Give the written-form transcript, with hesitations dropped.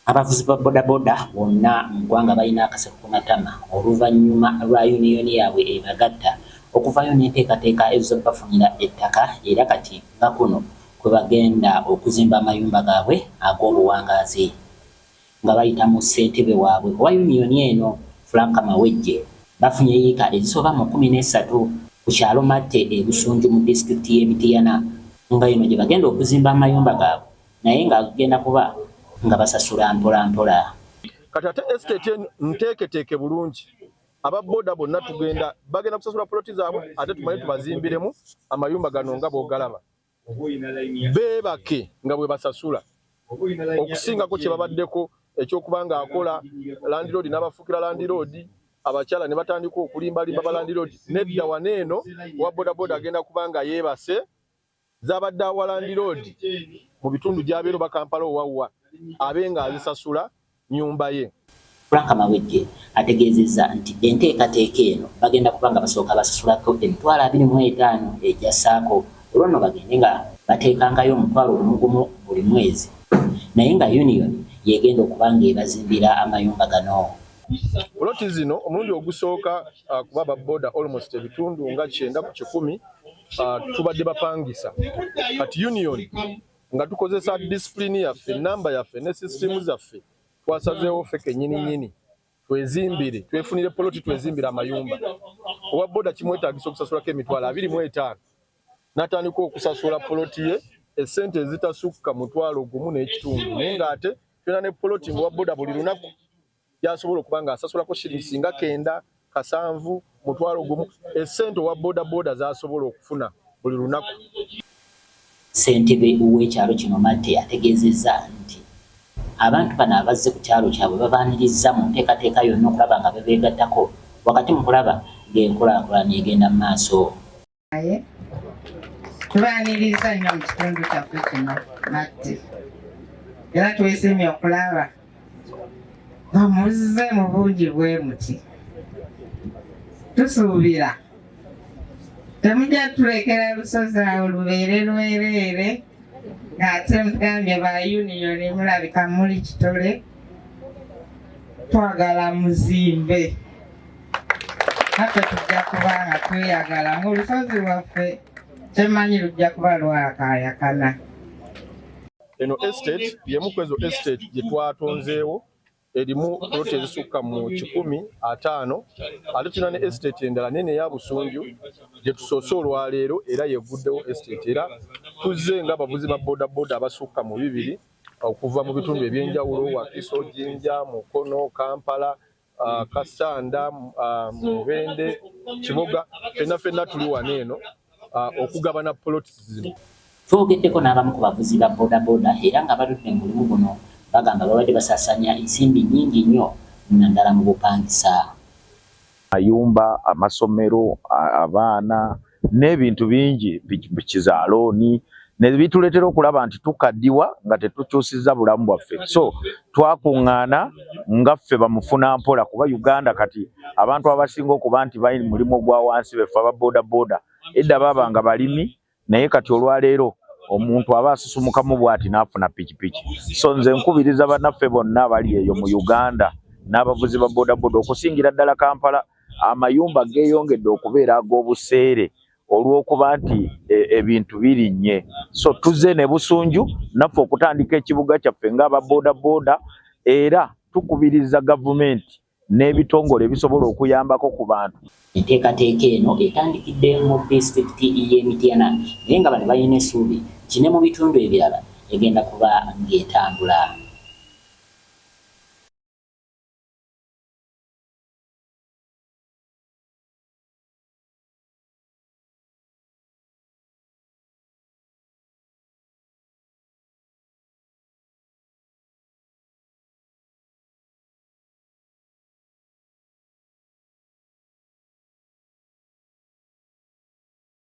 Abavuzi ba bodaboda bonna mu ggwanga balina akaseko ku matama oluvannyuma lwa yuniyoni yaabwe ebagatta okuvayo n'enteekateeka ezibafunira ettaka era kati nga kuno kwe bagenda okuzimba amayumba gaabwe ag'obuwangaazi nga bayita mu ssentebe waabwe owa yuniyoni eno Frank Mawejje bafunye yiika ezisoba mu 13 ku kyalo Matte e Busunju mu disitulikiti y'e Mityana nga eno gye bagenda okuzimba amayumba gaabwe naye ng'agenda kuba nga basasula mpola mpola. Kati ate estate nteeketeeke bulungi aba boda bonna bagenda kusasula poloti zaabwe ate tumanyi tubazimbiremu amayumba gano nga bw'ogalaba beebake nga bwe basasula okusingako kye babaddeko ekyokuba nga akola landiroodi n'abafuukira landiroodi abakyala ne batandika okulimbalimba ba landiroodi nedda waneeno wa bodaboda agenda kuba nga yeebase z'abadde awa landiroodi mu bitundu gy'abeera oba Kampala owawwa abe nga azisasula nyumba ye. Frank Mawejje ategeezezza nti enteekateeka eno bagenda kuba nga basooka basasulako $25,000 egya ssaako olwo nno bagende nga bateekangayo $1,000 buli mwezi naye nga union yegenda okuba nga ebazimbira amayumba gano. Poloti zino omulundi ogusooka kuba baboda almost ebitundu nga 9 ku 10 tubadde bapangisa kati union nga tukozesa discipline yaffe namba yaffe ne system zaffe twasazeewo ffe kennyini twezimbire twefunire poloti twezimbire amayumba owa boda kimwetaagisa okusasulako $25,000 n'atandika okusasula poloti ye essente ezitasukka $1,000 naye ng'ate tulina ne poloti ng'owa boda buli lunaku yasobola okuba nga asasulako shilingi nga 9 7 $1,000 essente owa boda z'asobola okufuna buli lunaku. Ssentebe w'ekyalo kino Matte ategeezezza nti abantu bano abazze ku kyalo kyabwe babaanirizza mu nteekateeka yonna okulaba nga bebeegattako wakati mu kulaba ng'enkulaakulana egenda mu maaso. Tubaaniriza nnyo mu kitundu kyaffe kino Matte era twesimye okulaba nga muzze mu bungi bwe muti. Tusuubira temujja tulekera lusozi awo lubeere lwereere ng'ate mugambye ba union mulabika muli kitole twagala muzimbe naffe tujja kuba nga tweyagala ng'olusozi lwaffe temanyi lujja kuba lwakaayakana. Eno estate yemu ku ezo estate gye twatonzeewo erimu poloti ezisukka mu 150 ate tulina ne estate endala nene eya Busunju gye tusoose olwaleero era yevuddewo estate era tuzze ng'abavuzi ba bodaboda abasukka mu 2 okuva mu bitundu ebyenjawulo Wakiso, Jinja, Mukono, Kampala, Kasanda, Mubende, Kiboga ffenna tuli waneeno okugabana poloti zino. Twogeddeko n'abamu ku bavuzi ba bodaboda era nga baludde mu mulimu guno bagamba babadde basaasanya ensimbi nnyingi nnyo naddala mu bupangisa. Mayumba, amasomero, abaana n'ebintu bingi pikipiki za looni ne bituleetera okulaba nti tukaddiwa nga tetukyusizza bulamu bwaffe. So twakuŋŋaana nga ffe bamufuna mpola kuba Uganda kati abantu abasinga okuba nti bayina mulimu gwa wansi beffe aba bodaboda edda babanga balimi naye kati olwaleero omuntu aba asusumukamu bw'ati n'afuna pikipiki. So nze nkubiriza bannaffe bonna abali eyo mu Uganda n'abavuzi ba bodaboda okusingira ddala Kampala amayumba geeyongedde okubeera ag'obuseere olw'okuba nti ebintu birinnye. So tuzze ne Busunju naffe okutandika ekibuga kyaffe ng'aba bodaboda era tukubiriza gavumenti n'ebitongole ebisobola okuyambako ku bantu. Enteekateeka eno etandikidde mu disitulikiti y'e Mityana naye nga bano balina essuubi kine mu bitundu ebirala egenda kuba ng'etambula.